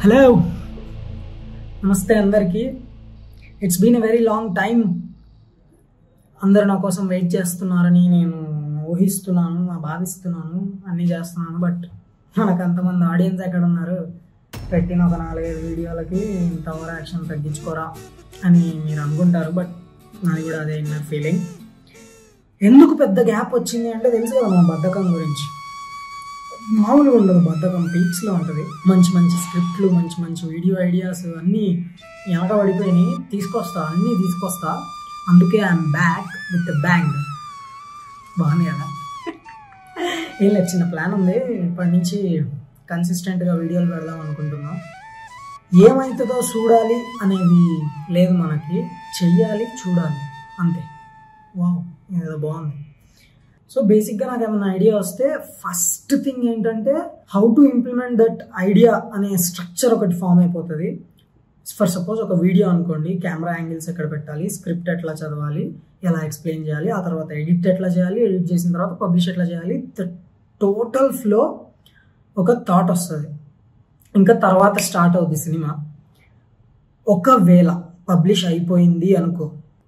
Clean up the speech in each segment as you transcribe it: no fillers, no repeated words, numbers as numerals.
Hello, నమస్తే అందరికీ. It's been a very long time. అందరూ నా కోసం వెయిట్ చేస్తున్నారని నేను ఊహిస్తున్నాను, భావిస్తున్నాను, అన్నీ చేస్తున్నాను. బట్ మనకు అంతమంది ఆడియన్స్ ఎక్కడ ఉన్నారు? పెట్టిన ఒక 4-5 వీడియోలకి ఇంత ఓవర్ యాక్షన్ తగ్గించుకోరా అని మీరు అనుకుంటారు. బట్ నాది కూడా అదే ఇన్నర్ ఫీలింగ్. ఎందుకు పెద్ద గ్యాప్ వచ్చింది అంటే తెలుసు కదా మా బద్ధకం గురించి. మామూలుగా ఉండదు, బద్ధకం పీక్స్లో ఉంటుంది. మంచి మంచి స్క్రిప్ట్లు, మంచి మంచి వీడియో ఐడియాస్ అన్నీ వెనక పడిపోయినాయి. అన్నీ తీసుకొస్తా. అందుకే ఐఎమ్ బ్యాక్ విత్ బ్యాంగ్. బాగుంది కదా? ఏం లేదు, చిన్న ప్లాన్ ఉంది. ఇప్పటి నుంచి కన్సిస్టెంట్గా వీడియోలు పెడదాం అనుకుంటున్నాం. ఏమవుతుందో చూడాలి అనేది లేదు మనకి, చెయ్యాలి, చూడాలి, అంతే. వావ్, ఏదో బాగుంది. సో బేసిక్గా నాకు ఏమైనా ఐడియా వస్తే ఫస్ట్ థింగ్ ఏంటంటే how to implement that idea అనే స్ట్రక్చర్ ఒకటి ఫామ్ అయిపోతుంది. ఫర్ సపోజ్ ఒక వీడియో అనుకోండి, కెమెరా యాంగిల్స్ ఎక్కడ పెట్టాలి, స్క్రిప్ట్ ఎట్లా చదవాలి, ఎలా ఎక్స్ప్లెయిన్ చేయాలి, ఆ తర్వాత ఎడిట్ ఎట్లా చేయాలి, ఎడిట్ చేసిన తర్వాత పబ్లిష్ ఎట్లా చేయాలి, టోటల్ ఫ్లో ఒక థాట్ వస్తుంది. ఇంకా తర్వాత స్టార్ట్ అవుద్ది సినిమా. ఒకవేళ పబ్లిష్ అయిపోయింది అనుకో,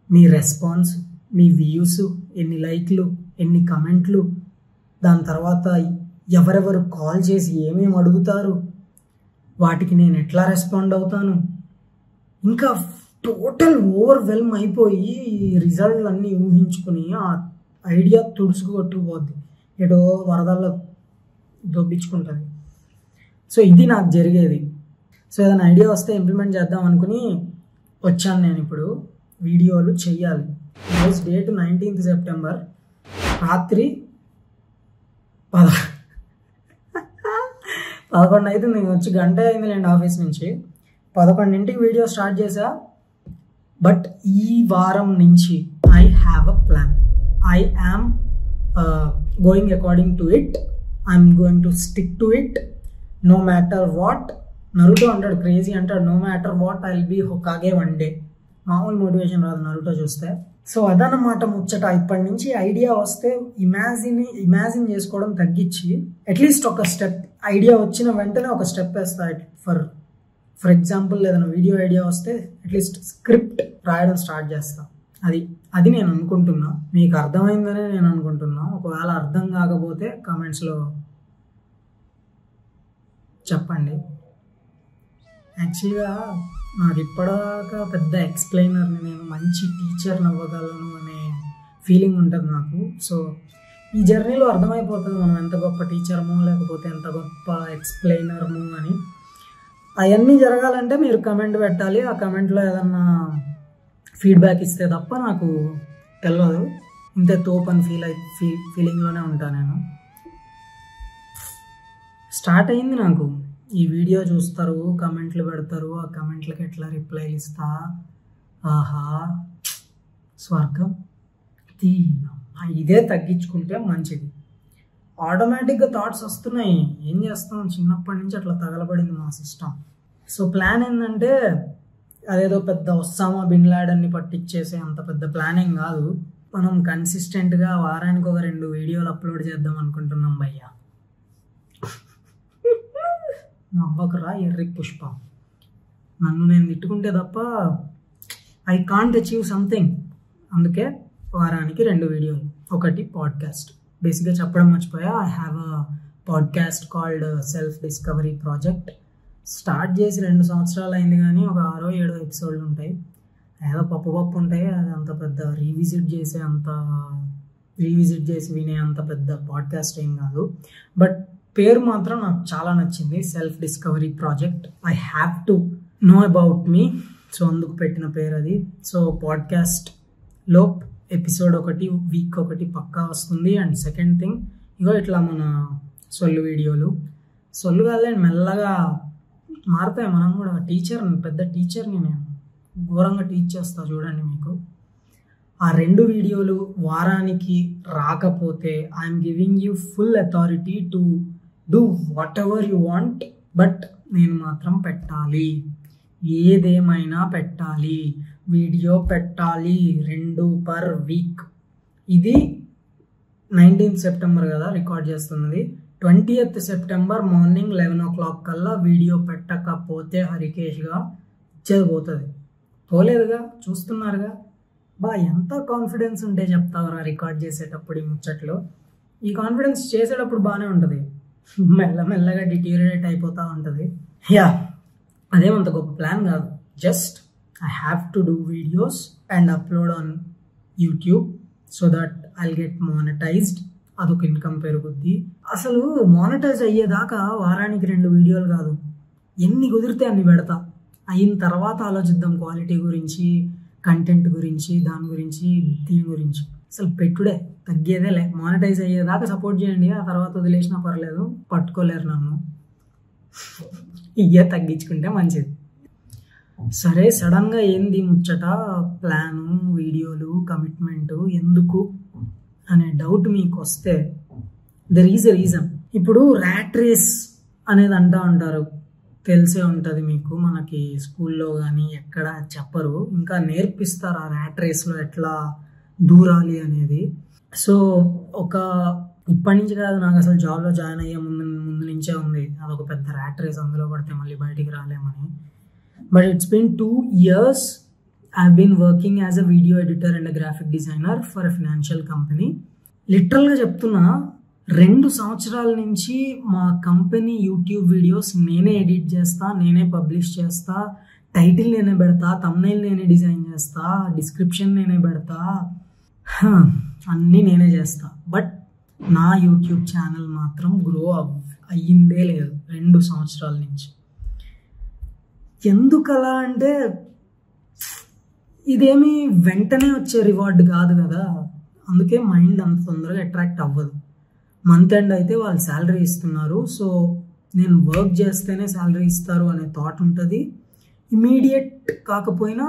మీ రెస్పాన్స్, మీ వ్యూస్, ఎన్ని లైక్లు, ఎన్ని కమెంట్లు, దాని తర్వాత ఎవరెవరు కాల్ చేసి ఏమేమి అడుగుతారు, వాటికి నేను ఎట్లా రెస్పాండ్ అవుతాను, ఇంకా టోటల్ ఓవర్వెల్మ్ అయిపోయి రిజల్ట్ అన్నీ ఊహించుకుని ఆ ఐడియా తుడుచుకొట్టుకుపోద్ది, ఏదో వరదల్లో దొబ్బించుకుంటుంది. సో ఇది నాకు జరిగేది. సో ఏదైనా ఐడియా వస్తే ఇంప్లిమెంట్ చేద్దాం అనుకుని వచ్చాను నేను. ఇప్పుడు వీడియోలు చెయ్యాలి. ఈరోజు డేట్ 19th సెప్టెంబర్. రాత్రి 11 అయితే నేను వచ్చి గంట అయిందిలేండి ఆఫీస్ నుంచి. 11ంటికి వీడియో స్టార్ట్ చేశా. బట్ ఈ వారం నుంచి I have a plan. I am going according to it. I'm going to stick to it no matter what. Naruto అంటాడు, క్రేజీ అంటాడు, no matter what I will be Hokage one day. మామూలు motivation రాదు Naruto చూస్తే. So అదన్నమాట ముచ్చట. ఇప్పటి నుంచి idea వస్తే ఇమాజిన్ చేసుకోవడం తగ్గించి అట్లీస్ట్ ఒక స్టెప్, ఐడియా వచ్చిన వెంటనే ఒక స్టెప్ వేస్తా. ఫర్ ఎగ్జాంపుల్ ఏదైనా వీడియో ఐడియా వస్తే అట్లీస్ట్ స్క్రిప్ట్ రాయడం స్టార్ట్ చేస్తా. అది నేను అనుకుంటున్నా. మీకు అర్థమైందనే నేను అనుకుంటున్నా. ఒకవేళ అర్థం కాకపోతే కామెంట్స్లో చెప్పండి. యాక్చువల్గా నాకు ఇప్పటిదాకా పెద్ద ఎక్స్ప్లెయినర్ని, నేను మంచి టీచర్ని అవ్వగలను అనే ఫీలింగ్ ఉంటుంది నాకు. సో ఈ జర్నీలో అర్థమైపోతుంది మనం ఎంత గొప్ప టీచర్మో లేకపోతే ఎంత గొప్ప ఎక్స్ప్లెయినర్ము అని. అవన్నీ జరగాలంటే మీరు కమెంట్ పెట్టాలి. ఆ కమెంట్లో ఏదన్నా ఫీడ్బ్యాక్ ఇస్తే తప్ప నాకు తెలియదు. ఇంతే తోపని ఫీలింగ్లోనే ఉంటాను నేను. స్టార్ట్ అయింది నాకు. ఈ వీడియో చూస్తారు, కమెంట్లు పెడతారు, ఆ కమెంట్లకి ఎట్లా రిప్లైలు ఇస్తా. ఆహా, స్వర్గం. ఇదే తగ్గించుకుంటే మంచిది. ఆటోమేటిక్గా థాట్స్ వస్తున్నాయి. ఏం చేస్తాం, చిన్నప్పటి నుంచి అట్లా తగలబడింది మా సిస్టమ్. సో ప్లాన్ ఏంటంటే అదేదో పెద్ద ఒసామా బిన్ లాడెన్ని పట్టించేసే అంత పెద్ద ప్లానింగ్ కాదు. మనం కన్సిస్టెంట్గా వారానికి ఒక 2 వీడియోలు అప్లోడ్ చేద్దాం అనుకుంటున్నాం భయ్యా. నవ్వకురా ఎర్రి పుష్ప. నన్ను నేను తిట్టుకుంటే తప్ప ఐ కాంట్ అచీవ్ సంథింగ్. అందుకే వారానికి 2 వీడియోలు, ఒకటి పాడ్కాస్ట్. బేసిక్గా చెప్పడం మర్చిపోయా, I have a podcast called self discovery project. Start చేసి 2 సంవత్సరాలు అయింది, కానీ ఒక 6-7 ఎపిసోడ్లు ఉంటాయి. ఏదో పప్పు ఉంటాయి. అది అంత పెద్ద రీవిజిట్ చేసి వినే అంత పెద్ద పాడ్కాస్ట్ ఏం కాదు. బట్ పేరు మాత్రం నాకు చాలా నచ్చింది, self discovery project. I have to know about me. So అందుకు పెట్టిన పేరు అది. సో పాడ్కాస్ట్లో ఎపిసోడ్ ఒకటి వీక్ ఒకటి పక్కా వస్తుంది. అండ్ సెకండ్ థింగ్, ఇగో ఇట్లా మన సొల్లు వీడియోలు, సొల్లు కాదు మెల్లగా మారుతాయి. మనం కూడా పెద్ద టీచర్ని నేను ఘోరంగా టీచ్ చేస్తా చూడండి మీకు. ఆ 2 వీడియోలు వారానికి రాకపోతే I'm giving you full authority to do what ever you want. But నేను మాత్రం పెట్టాలి, ఏదేమైనా పెట్టాలి, వీడియో పెట్టాలి, 2 per వీక్. ఇది 19th సెప్టెంబర్ కదా రికార్డ్ చేస్తున్నది. 20th సెప్టెంబర్ మార్నింగ్ 11 o'clock కల్లా వీడియో పెట్టకపోతే హరికేష్గా ఇచ్చేది పోతుంది. పోలేదుగా, చూస్తున్నారుగా. ఎంత కాన్ఫిడెన్స్ ఉంటే చెప్తావరా రికార్డ్ చేసేటప్పుడు ఈ ముచ్చట్లో. ఈ కాన్ఫిడెన్స్ చేసేటప్పుడు బాగానే ఉంటుంది, మెల్లమెల్లగా డిటీరియరేట్ అయిపోతూ ఉంటుంది. అదేమంత గొప్ప ప్లాన్ కాదు. Just I have to do videos and upload on YouTube so that I'll get monetized. అదొక ఇన్కమ్ పెరుగుద్ది. అసలు మానిటైజ్ అయ్యేదాకా వారానికి 2 వీడియోలు కాదు, ఎన్ని కుదిరితే అన్ని పెడతా. అయిన తర్వాత ఆలోచిద్దాం క్వాలిటీ గురించి, కంటెంట్ గురించి, దాని గురించి, దీని గురించి. అసలు పెట్టుడే తగ్గేదేలే. మానిటైజ్ అయ్యేదాకా సపోర్ట్ చేయండి, ఆ తర్వాత వదిలేసినా పర్లేదు, పట్టుకోలేరు నన్ను. తగ్గించుకుంటే మంచిది. సరే, సడన్గా ఏంది ముచ్చట, ప్లాను, వీడియోలు, కమిట్మెంటు ఎందుకు అనే డౌట్ మీకు వస్తే దెర్ ఈజ్ ఎ రీజన్. ఇప్పుడు ర్యాట్ రేస్ అనేది అంటూ ఉంటారు, తెలిసే ఉంటుంది మీకు. మనకి స్కూల్లో కానీ ఎక్కడ చెప్పరు, ఇంకా నేర్పిస్తారు ఆ ర్యాట్ రేస్లో ఎట్లా దూరాలి అనేది. సో ఇప్పటి నుంచి కాదు, నాకు అసలు జాబ్లో జాయిన్ అయ్యే ముందు నుంచే ఉంది అదొక పెద్ద ర్యాట్ రేస్. అందులో పడితే మళ్ళీ బయటికి రాలేమని. But it's been 2 years I've been working as a video editor and a graphic designer for a financial company. లిటరల్గా చెప్తున్నా, 2 సంవత్సరాల నుంచి మా కంపెనీ యూట్యూబ్ వీడియోస్ నేనే ఎడిట్ చేస్తా, నేనే పబ్లిష్ చేస్తా, టైటిల్ నేనే పెడతా, థంబ్నెయిల్ నేనే డిజైన్ చేస్తా, డిస్క్రిప్షన్ నేనే పెడతా, అన్నీ నేనే చేస్తా. బట్ నా యూట్యూబ్ ఛానల్ మాత్రం గ్రో అయ్యిందే లేదు 2 సంవత్సరాల నుంచి. ఎందుకలా అంటే, ఇదేమి వెంటనే వచ్చే రివార్డ్ కాదు కదా, అందుకే మైండ్ అంత తొందరగా అట్రాక్ట్ అవ్వదు. మంత్ ఎండ్ అయితే వాళ్ళు శాలరీ ఇస్తున్నారు, సో నేను వర్క్ చేస్తేనే శాలరీ ఇస్తారు అనే థాట్ ఉంటుంది. ఇమీడియట్ కాకపోయినా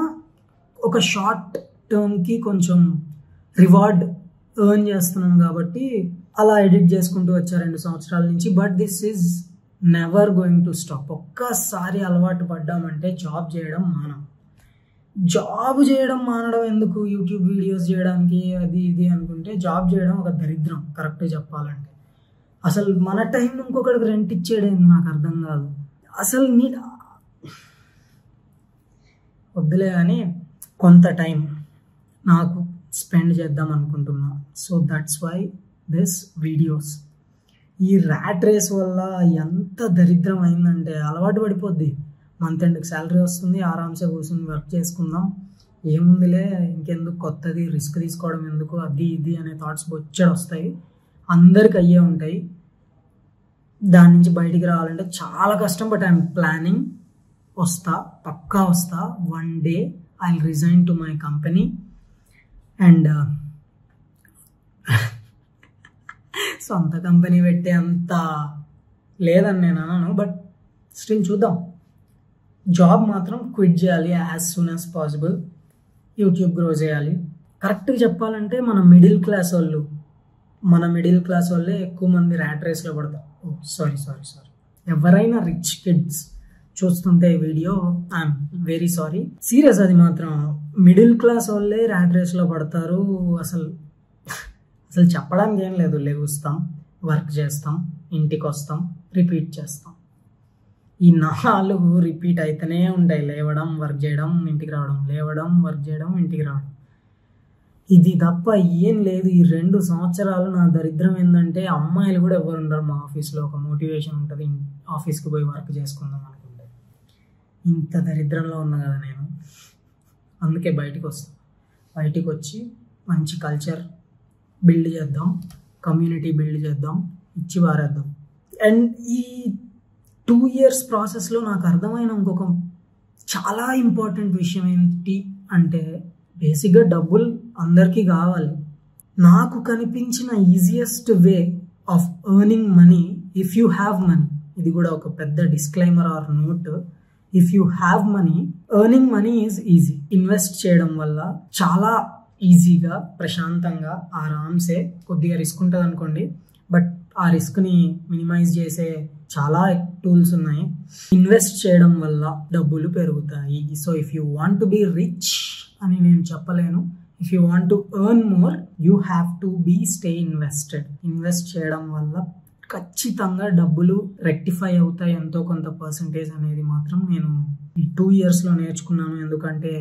ఒక షార్ట్ టర్మ్కి కొంచెం రివార్డ్ ఎర్న్ చేస్తున్నాను కాబట్టి అలా ఎడిట్ చేసుకుంటూ వచ్చా 2 సంవత్సరాల నుంచి. But this is never going to stop. ఒక్కసారి అలవాటు పడ్డామంటే జాబ్ చేయడం మానడం ఎందుకు? యూట్యూబ్ వీడియోస్ చేయడానికి అది ఇది అనుకుంటే జాబ్ చేయడం ఒక దరిద్రం కరెక్ట్గా చెప్పాలంటే. అసలు మన టైం ఇంకొకటికి రెంట్ ఇచ్చేయడం నాకు అర్థం కాదు అసలు. వద్దులే కానీ కొంత టైం నాకు స్పెండ్ చేద్దాం అనుకుంటున్నా. So that's why this videos. ఈ ర్యాట్ రేస్ వల్ల ఎంత దరిద్రం అయిందంటే, అలవాటు పడిపోద్ది. మంత్ ఎండ్కి శాలరీ వస్తుంది, ఆరామ్సే కూర్చొని వర్క్ చేసుకుందాం, ఏముందిలే ఇంకెందుకు కొత్తది, రిస్క్ తీసుకోవడం ఎందుకు, అది ఇది అనే థాట్స్ బొచ్చడు వస్తాయి. అందరికి అయ్యే ఉంటాయి. దాని నుంచి బయటికి రావాలంటే చాలా కష్టం. బట్ ఐఎమ్ ప్లానింగ్, పక్కా వస్తా. One day I will resign to my company and సొంత కంపెనీ పెట్టే అంత లేదని నేను అనను. బట్ స్టిల్ చూద్దాం. జాబ్ మాత్రం క్విట్ చేయాలి as soon as possible. YouTube grow చేయాలి. కరెక్ట్గా చెప్పాలంటే మన మిడిల్ క్లాస్ వాళ్ళే ఎక్కువ మంది ర్యాట్ రేస్లో పడతారు. సారీ ఎవరైనా రిచ్ కిడ్స్ చూస్తుంటే video, I'm very sorry, serious. అది మాత్రం మిడిల్ క్లాస్ వాళ్ళే ర్యాట్ రేస్లో పడతారు. అసలు చెప్పడానికి ఏం లేదు. లేగుస్తాం, వర్క్ చేస్తాం, ఇంటికి వస్తాం, రిపీట్ చేస్తాం. ఈ 4 రిపీట్ అయితేనే ఉంటాయి. లేవడం, వర్క్ చేయడం, ఇంటికి రావడం, లేవడం, వర్క్ చేయడం, ఇంటికి రావడం. ఇది తప్ప ఏం లేదు. ఈ 2 సంవత్సరాలు నా దరిద్రం ఏంటంటే, అమ్మాయిలు కూడా ఎవరు ఉండరు మా ఆఫీస్లో. ఒక మోటివేషన్ ఉంటుంది, ఆఫీస్కి పోయి వర్క్ చేసుకుందాం అనుకుంటే. ఇంత దరిద్రంలో ఉన్నా కదా నేను. అందుకే బయటికి వస్తాను. బయటికి వచ్చి మంచి కల్చర్ బిల్డ్ చేద్దాం, కమ్యూనిటీ బిల్డ్ చేద్దాం, ఇచ్చి వారేద్దాం. అండ్ ఈ 2 years ప్రాసెస్లో నాకు అర్థమైన ఇంకొక చాలా ఇంపార్టెంట్ విషయం ఏంటి అంటే, బేసిక్గా డబ్బులు అందరికీ కావాలి. నాకు కనిపించిన easiest way of earning money, if you have money, ఇది కూడా ఒక పెద్ద disclaimer or note. If you have money, earning money is easy. Invest చేయడం వల్ల చాలా ఈజీగా, ప్రశాంతంగా, ఆరామ్సే, కొద్దిగా రిస్క్ ఉంటుంది అనుకోండి, బట్ ఆ రిస్క్ని మినిమైజ్ చేసే చాలా టూల్స్ ఉన్నాయి. ఇన్వెస్ట్ చేయడం వల్ల డబ్బులు పెరుగుతాయి. So if you want to be rich అని నేను చెప్పలేను. If you want to earn more, you have to be stay invested. Invest చేయడం వల్ల ఖచ్చితంగా డబ్బులు రెక్టిఫై అవుతాయి ఎంతో కొంత పర్సంటేజ్ అనేది మాత్రం నేను ఈ 2 yearsలో నేర్చుకున్నాను. ఎందుకంటే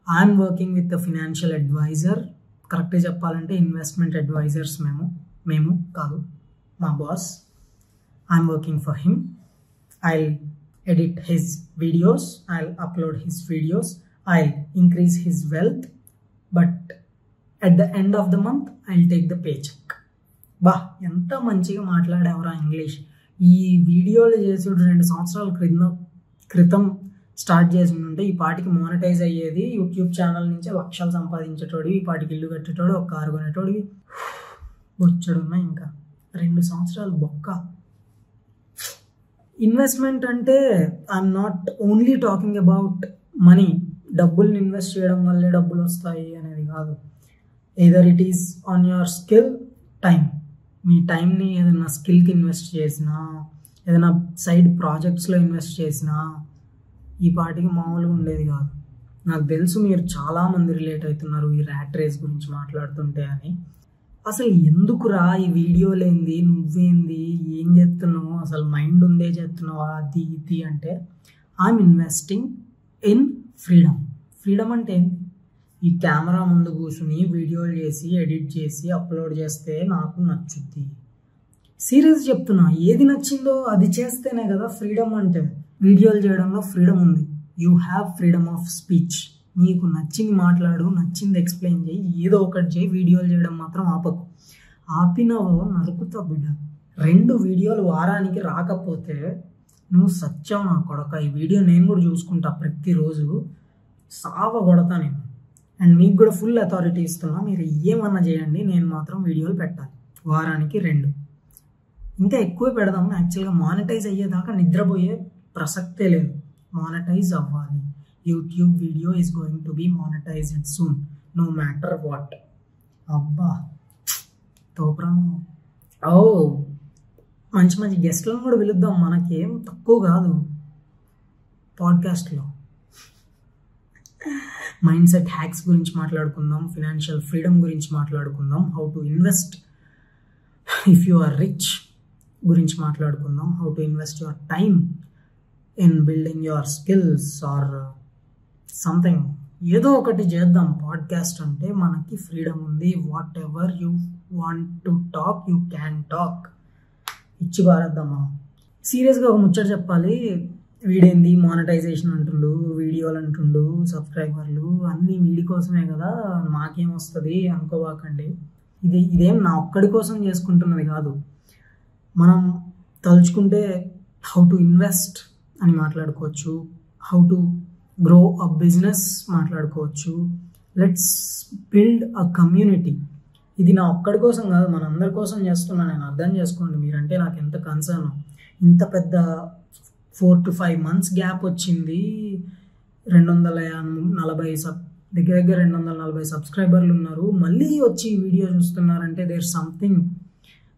I'm working with the financial adviser. కరెక్ట్గా చెప్పాలంటే ఇన్వెస్ట్మెంట్ అడ్వైజర్స్ మేము కాదు, మా బాస్. I'm working for him. I'll edit his videos, I'll upload his videos, I'll increase his wealth, but at the end of the month I'll take the paycheck. బా ఎంత మంచిగా మాట్లాడేవరా English. ఈ వీడియోలు చేసి 2 సంవత్సరాల క్రితం స్టార్ట్ చేసి ఉంటే ఈ పాటికి మానిటైజ్ అయ్యేది. యూట్యూబ్ ఛానల్ నుంచి లక్షలు సంపాదించేటోడివి, ఈ పాటికి ఇల్లు కట్టేటోడు, ఒక కారు కొనేటోడివి వచ్చాడున్నా. ఇంకా 2 సంవత్సరాలు బొక్క. ఇన్వెస్ట్మెంట్ అంటే I'm not only talking about money. డబ్బుల్ని ఇన్వెస్ట్ చేయడం వల్లే డబ్బులు వస్తాయి అనేది కాదు. Either it is on your skill, time. మీ టైంని ఏదైనా స్కిల్కి ఇన్వెస్ట్ చేసినా, ఏదైనా సైడ్ ప్రాజెక్ట్స్లో ఇన్వెస్ట్ చేసినా ఈ పాటికి మామూలుగా ఉండేది కాదు. నాకు తెలుసు మీరు చాలామంది రిలేట్ అవుతున్నారు ఈ ర్యాట్ రేస్ గురించి మాట్లాడుతుంటే అని. అసలు ఎందుకురా ఈ వీడియోలేంది, నువ్వేంది, ఏం చేస్తున్నావు, అసలు మైండ్ ఉందే చేస్తున్నావా, అది ఇది అంటే I'm investing in freedom. Freedom అంటే ఏంటి? ఈ కెమెరా ముందు కూర్చుని వీడియోలు చేసి ఎడిట్ చేసి అప్లోడ్ చేస్తే నాకు నచ్చుద్ది. సీరియస్ చెప్తున్నా, ఏది నచ్చిందో అది చేస్తేనే కదా ఫ్రీడమ్ అంటే. వీడియోలు చేయడంలో ఫ్రీడమ్ ఉంది. You have freedom of speech. నీకు నచ్చింది మాట్లాడు, నచ్చింది ఎక్స్ప్లెయిన్ చేయి, ఏదో ఒకటి చేయి. వీడియోలు చేయడం మాత్రం ఆపకు. ఆపినవో నరుకుతా బిడ్డ. 2 వీడియోలు వారానికి రాకపోతే నువ్వు సత్యం నా కొడక. ఈ వీడియో నేను కూడా చూసుకుంటా ప్రతిరోజు, సావ కొడతా నేను. అండ్ మీకు కూడా ఫుల్ అథారిటీ ఇస్తున్నా, మీరు ఏమన్నా చేయండి, నేను మాత్రం వీడియోలు పెట్టాలి వారానికి 2. ఇంకా ఎక్కువ పెడదాం. యాక్చువల్గా మానిటైజ్ అయ్యేదాకా నిద్రపోయే ప్రసక్తే లేదు. మానిటైజ్ అవ్వాలి. YouTube video is going to be monetized soon, no matter what. అబ్బా తోప్రాను. ఓ మంచి మంచి గెస్ట్లను కూడా పిలుద్దాం, మనకేం తక్కువ కాదు పాడ్కాస్ట్లో. మైండ్ సెట్ హ్యాక్స్ గురించి మాట్లాడుకుందాం, ఫినాన్షియల్ ఫ్రీడమ్ గురించి మాట్లాడుకుందాం, how to invest if you are rich గురించి మాట్లాడుకుందాం, how to invest your time in building your skills or something. ఏదో ఒకటి చేద్దాం. పాడ్కాస్ట్ అంటే మనకి ఫ్రీడమ్ ఉంది. Whatever you want to talk you can talk. ఇచ్చి పారేద్దాం మనం. సీరియస్గా ఒక ముచ్చట చెప్పాలి. వీడేంది మానిటైజేషన్ అంటుండు, వీడియోలు అంటుండు, సబ్స్క్రైబర్లు అన్నీ వీడి కోసమే కదా, మాకేం వస్తుంది అనుకోవాకండి. ఇదేం నా ఒక్కడి కోసం చేసుకుంటున్నది కాదు. మనం తలుచుకుంటే హౌ టు ఇన్వెస్ట్ అని మాట్లాడుకోవచ్చు, how to grow a business మాట్లాడుకోవచ్చు. Let's build a community. ఇది నా ఒక్కడి కోసం కాదు, మనందరి కోసం చేస్తున్నా నేను. అర్థం చేసుకోండి మీరంటే నాకు ఎంత కన్సర్న్. ఇంత పెద్ద 4 to 5 months గ్యాప్ వచ్చింది. 240 దగ్గర 240 సబ్స్క్రైబర్లు ఉన్నారు. మళ్ళీ వచ్చి వీడియో చూస్తున్నారంటే there something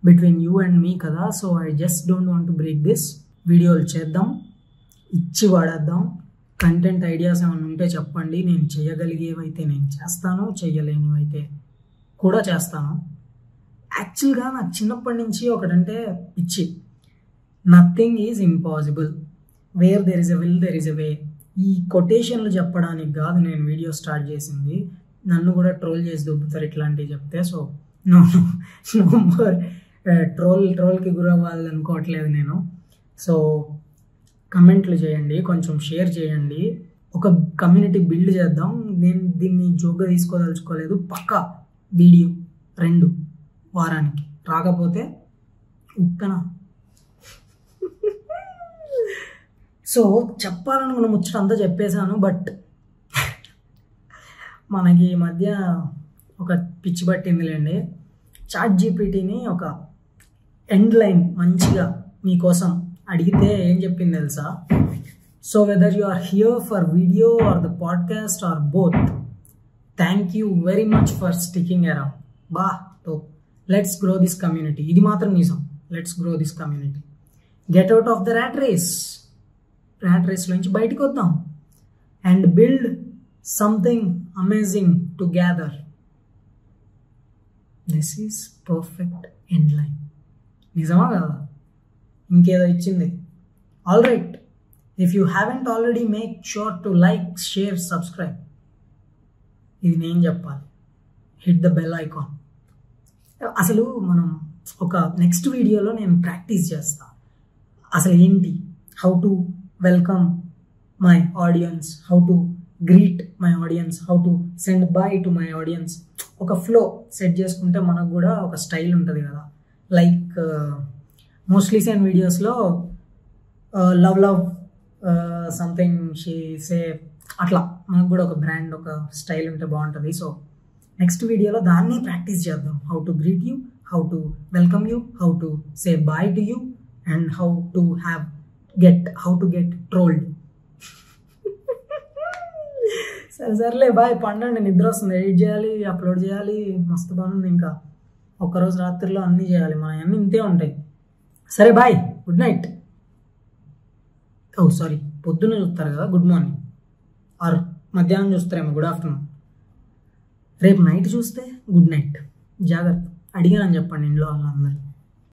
between you and me కదా. So I just don't want to break this. వీడియోలు చేద్దాం, ఇచ్చి వాడేద్దాం. కంటెంట్ ఐడియాస్ ఏమైనా ఉంటే చెప్పండి. నేను చేయగలిగేవైతే నేను చేస్తాను, చేయలేనివైతే కూడా చేస్తాను. యాక్చువల్గా నాకు చిన్నప్పటి నుంచి ఒకటంటే పిచ్చి. Nothing is impossible, where there is a will there is a way. ఈ కొటేషన్లు చెప్పడానికి కాదు నేను వీడియో స్టార్ట్ చేసింది. నన్ను కూడా ట్రోల్ చేసి దొబ్బుతారు ఇట్లాంటివి చెప్తే. సో నో మోర్ ట్రోల్కి గురవ్వాలి అనుకోవట్లేదు నేను. సో కమెంట్లు చేయండి, కొంచెం షేర్ చేయండి, ఒక కమ్యూనిటీ బిల్డ్ చేద్దాం. నేను దీన్ని జోక్గా తీసుకోదలుచుకోలేదు. పక్కా వీడియో 2 వారానికి రాకపోతే ఉక్కనా. సో చెప్పాలనుకున్న ముచ్చట అంతా చెప్పేశాను. బట్ మనకి ఈ మధ్య ఒక పిచ్చి పట్టిందిలేండి. చాట్ జీపీటీని ఒక ఎండ్ లైన్ మంచిగా మీకోసం అడిగితే ఏం చెప్పింది తెలుసా? So whether you are here for video or the podcast or both, thank you very much for sticking around. బా లెట్స్ గ్రో దిస్ కమ్యూనిటీ. ఇది మాత్రం నిజం. Let's grow this community. Get out of the rat race. Rat రేస్లోంచి బయటకు వద్దాం and build something amazing together. This is perfect end line. నిజమా కదా? ఇంకేదో ఇచ్చింది. All right, if you haven't already make sure to like, share, subscribe. ఇది నేను చెప్పాలి. Hit the bell icon. అసలు మనం ఒక నెక్స్ట్ వీడియోలో నేను ప్రాక్టీస్ చేస్తా. అసలు ఏంటి, how to welcome my audience, how to greet my audience, how to send bye to my audience. ఒక ఫ్లో సెట్ చేసుకుంటే మనకు కూడా ఒక స్టైల్ ఉంటుంది కదా. లైక్ మోస్ట్లీ సేన్ వీడియోస్లో లవ్ సంథింగ్ షీ సే, అట్లా మనకు కూడా ఒక బ్రాండ్, ఒక స్టైల్ ఉంటే బాగుంటుంది. సో నెక్స్ట్ వీడియోలో దాన్ని ప్రాక్టీస్ చేద్దాం. How to greet you, how to welcome you, how to say bye to you, and how to get trolled. సరేలే బాయ్, పండండి, నిద్ర వస్తుంది. ఎడిట్ చేయాలి, అప్లోడ్ చేయాలి, మస్తు బాగుంది. ఇంకా ఒక్కరోజు రాత్రిలో అన్నీ చేయాలి, మన అన్నీ ఇంతే ఉంటాయి. సరే బాయ్, గుడ్ నైట్. సారీ, పొద్దున్న చూస్తారు కదా, గుడ్ మార్నింగ్. ఆర్ మధ్యాహ్నం చూస్తారేమో, గుడ్ ఆఫ్టర్నూన్. రేపు నైట్ చూస్తే గుడ్ నైట్. జాగ్రత్త, అడిగానని చెప్పండి ఇంట్లో వాళ్ళందరూ.